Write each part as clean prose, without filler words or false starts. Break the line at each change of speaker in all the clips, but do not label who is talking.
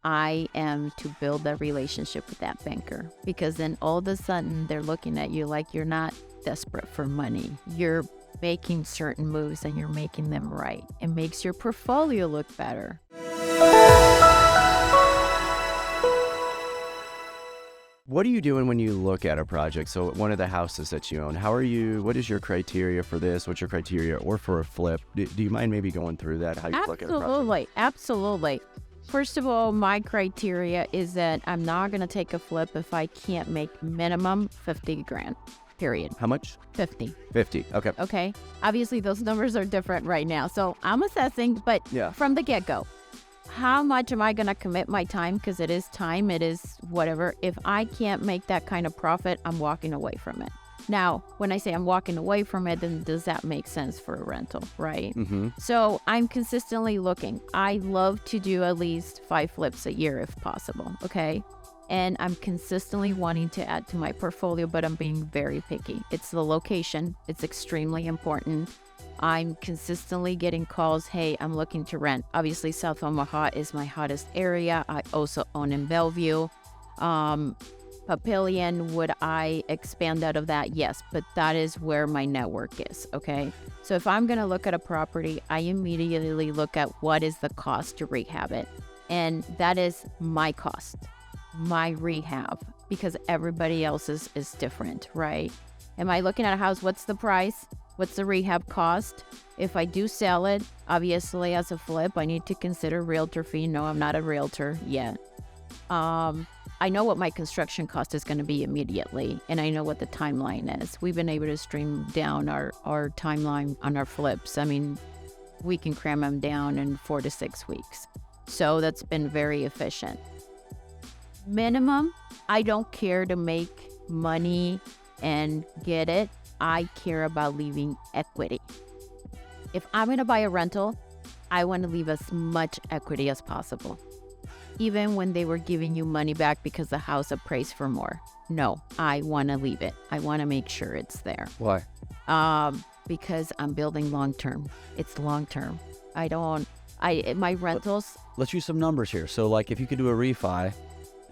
I am to build that relationship with that banker, because then all of a sudden they're looking at you like you're not desperate for money. You're making certain moves and you're making them right. It makes your portfolio look better.
What are you doing when you look at a project? So one of the houses that you own, what is your criteria for this? What's your criteria or for a flip? Do you mind maybe going through that? How you look at a project?
Absolutely. First of all, my criteria is that I'm not going to take a flip if I can't make minimum 50 grand, period.
How much?
50.
50. Okay.
Okay. Obviously, those numbers are different right now. So I'm assessing, but from the get-go, how much am I going to commit my time? Because it is time, it is whatever. If I can't make that kind of profit, I'm walking away from it. Now, when I say I'm walking away from it, then does that make sense for a rental, right?
Mm-hmm.
So I'm consistently looking. I love to do at least 5 flips a year if possible, okay? And I'm consistently wanting to add to my portfolio, but I'm being very picky. It's the location. It's extremely important. I'm consistently getting calls, hey, I'm looking to rent. Obviously, South Omaha is my hottest area. I also own in Bellevue. Papillion, would I expand out of that? Yes, but that is where my network is, okay? So if I'm going to look at a property, I immediately look at what is the cost to rehab it. And that is my cost, my rehab, because everybody else's is different, right? Am I looking at a house? What's the price? What's the rehab cost? If I do sell it, obviously as a flip, I need to consider realtor fee. No, I'm not a realtor yet. I know what my construction cost is going to be immediately, and I know what the timeline is. We've been able to stream down our timeline on our flips. I mean, we can cram them down in 4 to 6 weeks. So that's been very efficient. Minimum, I don't care to make money and get it. I care about leaving equity. If I'm going to buy a rental, I want to leave as much equity as possible. Even when they were giving you money back because the house appraised for more. No, I want to leave it. I want to make sure it's there.
Why?
Because I'm building long-term. It's long-term. My rentals.
Let's use some numbers here. So like if you could do a refi,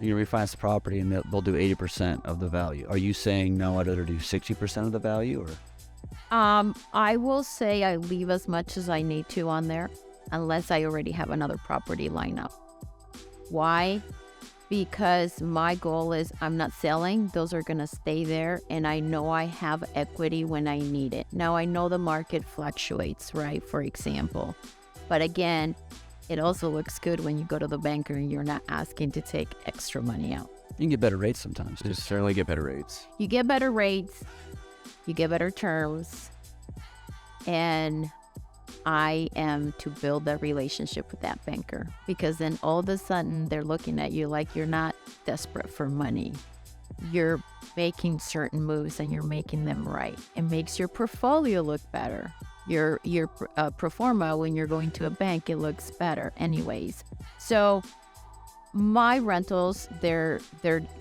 you refinance the property and they'll do 80% of the value. Are you saying, no, I'd rather do 60% of the value? Or?
I will say I leave as much as I need to on there unless I already have another property lined up. Why? Because my goal is I'm not selling. Those are going to stay there. And I know I have equity when I need it. Now, I know the market fluctuates, right? For example. But again, it also looks good when you go to the banker and you're not asking to take extra money out.
You can get better rates sometimes.
You certainly get better rates.
You get better rates. You get better terms. And I am to build that relationship with that banker, because then all of a sudden they're looking at you like you're not desperate for money. You're making certain moves and you're making them right. It makes your portfolio look better. Your pro forma, when you're going to a bank, it looks better anyways. So my rentals, they're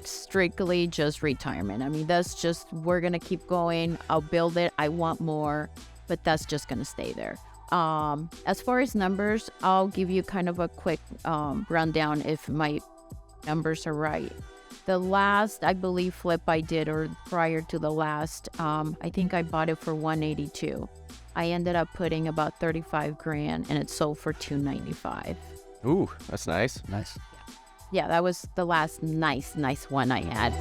strictly just retirement. I mean, that's just, we're going to keep going. I'll build it. I want more, but that's just going to stay there. As far as numbers, I'll give you kind of a quick rundown if my numbers are right. The last, I believe, flip I did, or prior to the last, I think I bought it for $182. I ended up putting about 35 grand and it sold for $295.
Ooh, that's nice.
Nice.
Yeah, that was the last nice one I had.